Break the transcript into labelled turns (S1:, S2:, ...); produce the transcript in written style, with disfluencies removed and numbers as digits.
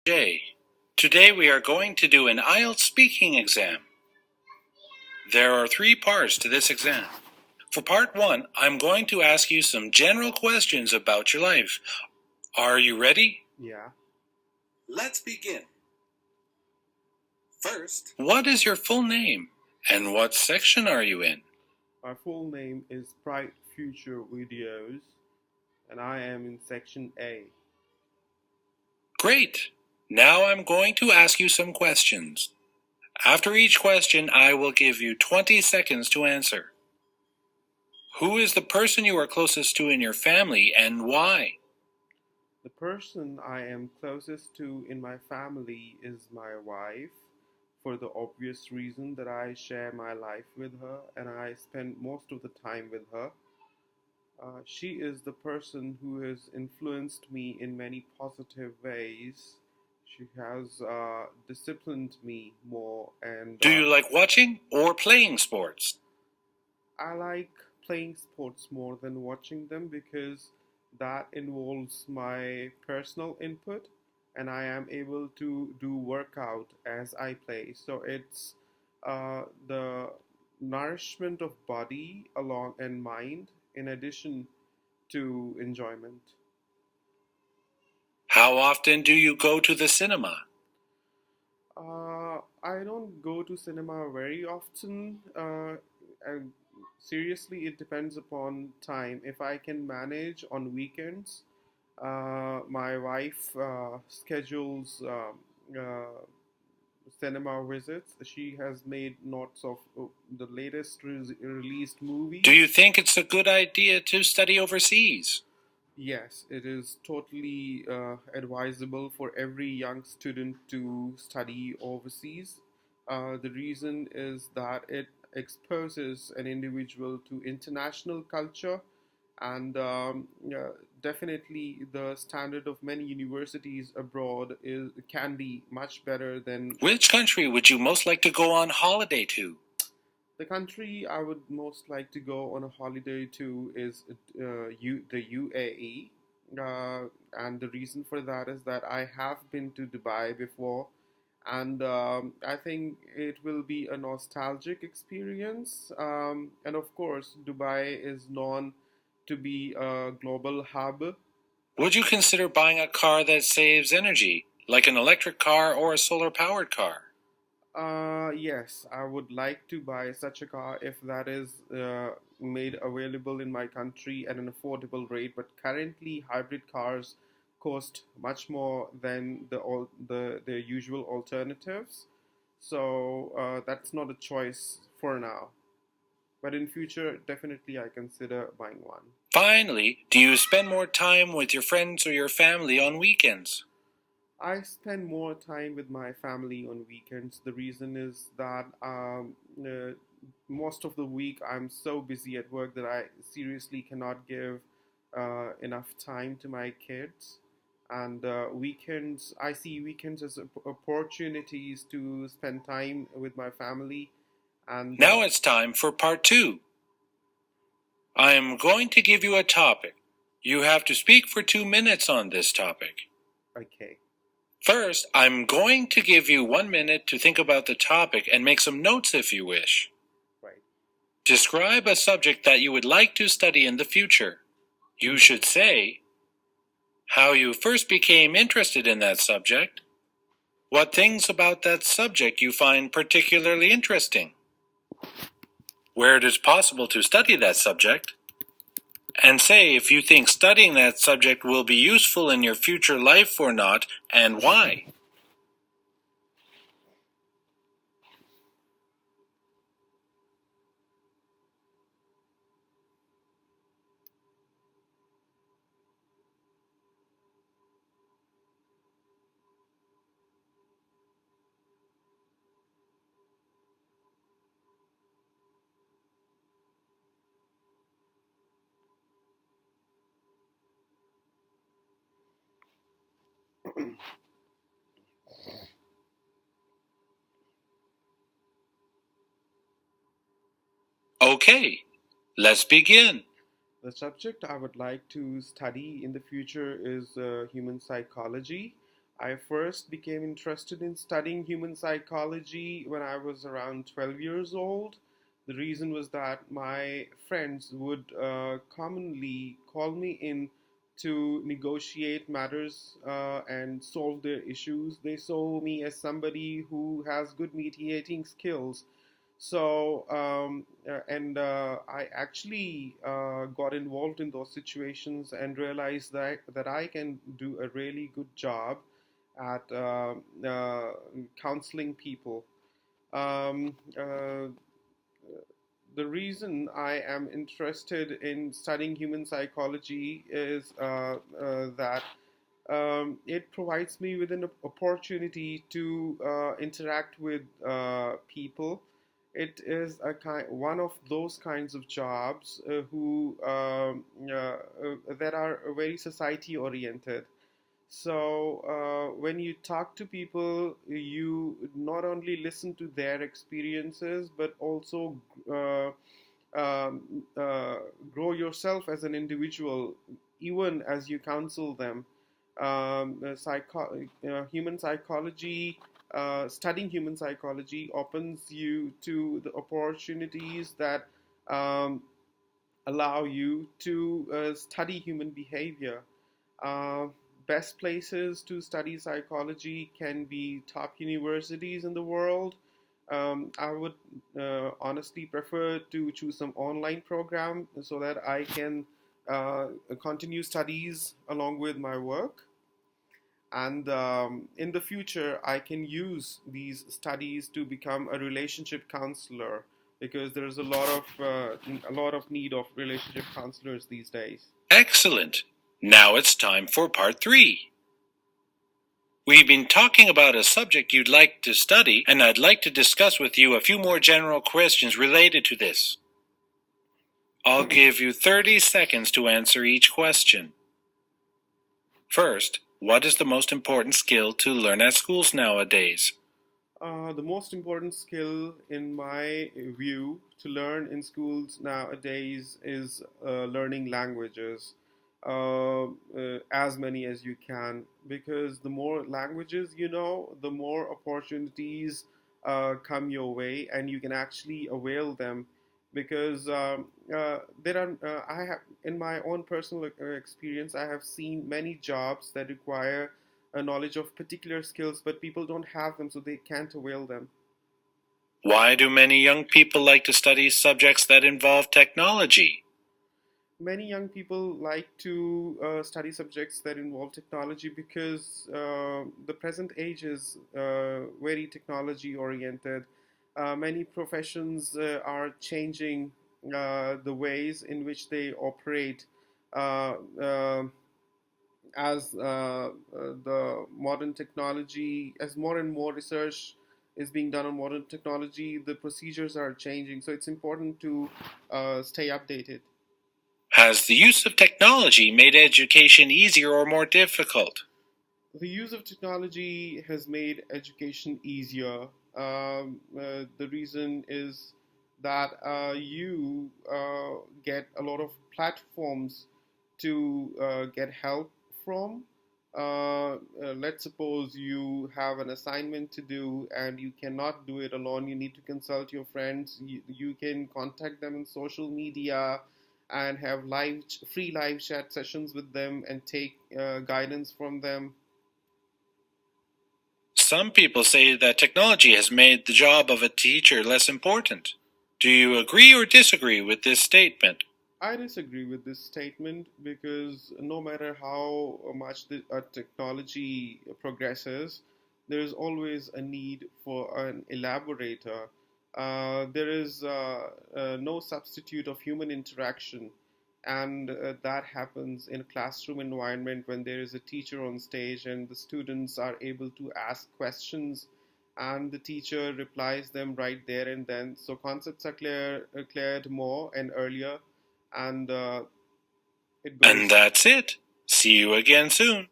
S1: Jay. Today we are going to do an IELTS speaking exam. There are 3 parts to this exam. For part 1, I'm going to ask you some general questions about your life. Are you ready?
S2: Yeah.
S1: Let's begin. First, what is your full name and what section are you in?
S2: My full name is Bright Future Videos, and I am in section A.
S1: Great! Now I'm going to ask you some questions. After each question, I will give you 20 seconds to answer. Who is the person you are closest to in your family and why?
S2: The person I am closest to in my family is my wife, for the obvious reason that I share my life with her and I spend most of the time with her. She is the person who has influenced me in many positive ways. She has disciplined me more, and
S1: Do you like watching or playing sports?
S2: I like playing sports more than watching them because that involves my personal input and I am able to do workout as I play. So it's the nourishment of body along and mind in addition to enjoyment.
S1: How often do you go to the cinema?
S2: I don't go to cinema very often. And seriously, it depends upon time. If I can manage on weekends, my wife schedules cinema visits. She has made notes of the latest released movies.
S1: Do you think it's a good idea to study overseas?
S2: Yes, it is totally advisable for every young student to study overseas. The reason is that it exposes an individual to international culture, and definitely the standard of many universities abroad can be much better than
S1: Which country would you most like to go on holiday to?
S2: the country I would most like to go on a holiday to is the UAE. And the reason for that is that I have been to Dubai before, and I think it will be a nostalgic experience. And of course, Dubai is known to be a global hub.
S1: Would you consider buying a car that saves energy, like an electric car or a solar-powered car?
S2: Yes, I would like to buy such a car if that is made available in my country at an affordable rate. But currently, hybrid cars cost much more than the usual alternatives. So that's not a choice for now. But in future, definitely I consider buying one.
S1: Finally, do you spend more time with your friends or your family on weekends?
S2: I spend more time with my family on weekends. The reason is that most of the week I'm so busy at work that I seriously cannot give enough time to my kids. And weekends, I see weekends as opportunities to spend time with my family. And
S1: Now it's time for part 2. I am going to give you a topic. You have to speak for 2 minutes on this topic.
S2: okay,
S1: First, I'm going to give you 1 minute to think about the topic and make some notes if you wish.
S2: right.
S1: Describe a subject that you would like to study in the future. You should say how you first became interested in that subject, what things about that subject you find particularly interesting, where it is possible to study that subject, and say if you think studying that subject will be useful in your future life or not, and why. Okay, let's begin.
S2: The subject I would like to study in the future is human psychology. I first became interested in studying human psychology when I was around 12 years old. The reason was that my friends would commonly call me in to negotiate matters and solve their issues. They saw me as somebody who has good mediating skills. I actually got involved in those situations and realized that I can do a really good job at counseling people. Um, uh, the reason I am interested in studying human psychology is that it provides me with an opportunity to interact with people. It is one of those kinds of jobs that are very society oriented. So, when you talk to people, you not only listen to their experiences, but also uh, grow yourself as an individual, even as you counsel them. Human psychology, studying human psychology opens you to the opportunities that um, allow you to study human behavior. Uh, Best places to study psychology can be top universities in the world. I would honestly prefer to choose some online program so that I can uh, continue studies along with my work. And in the future, I can use these studies to become a relationship counselor because there's a lot of need of relationship counselors these days.
S1: Excellent. Now it's time for part 3. We've been talking about a subject you'd like to study, and I'd like to discuss with you a few more general questions related to this. I'll give you 30 seconds to answer each question. First, what is the most important skill to learn at schools nowadays?
S2: The most important skill, in my view, to learn in schools nowadays is learning languages, as many as you can, because the more languages you know, the more opportunities come your way, and you can actually avail them. Because there are, I have, in my own personal experience, I have seen many jobs that require a knowledge of particular skills, but people don't have them, so they can't avail them.
S1: Why do many young people like to study subjects that involve technology?
S2: Many young people like to study subjects that involve technology because the present age is very technology oriented. Many professions are changing the ways in which they operate. Uh, uh, the modern technology, as more and more research is being done on modern technology, the procedures are changing. So it's important to stay updated.
S1: Has the use of technology made education easier or more difficult?
S2: The use of technology has made education easier. The reason is that you get a lot of platforms to get help from. Let's suppose you have an assignment to do and you cannot do it alone. You need to consult your friends. You can contact them on social media and have free live chat sessions with them and take guidance from them.
S1: Some people say that technology has made the job of a teacher less important. Do you agree or disagree with this statement?
S2: I disagree with this statement because no matter how much technology progresses, there is always a need for an elaborator. There is no substitute of human interaction, and that happens in a classroom environment when there is a teacher on stage and the students are able to ask questions and the teacher replies them right there and then. So concepts are cleared more and earlier, and it
S1: And
S2: goes.
S1: that's it. See you again soon.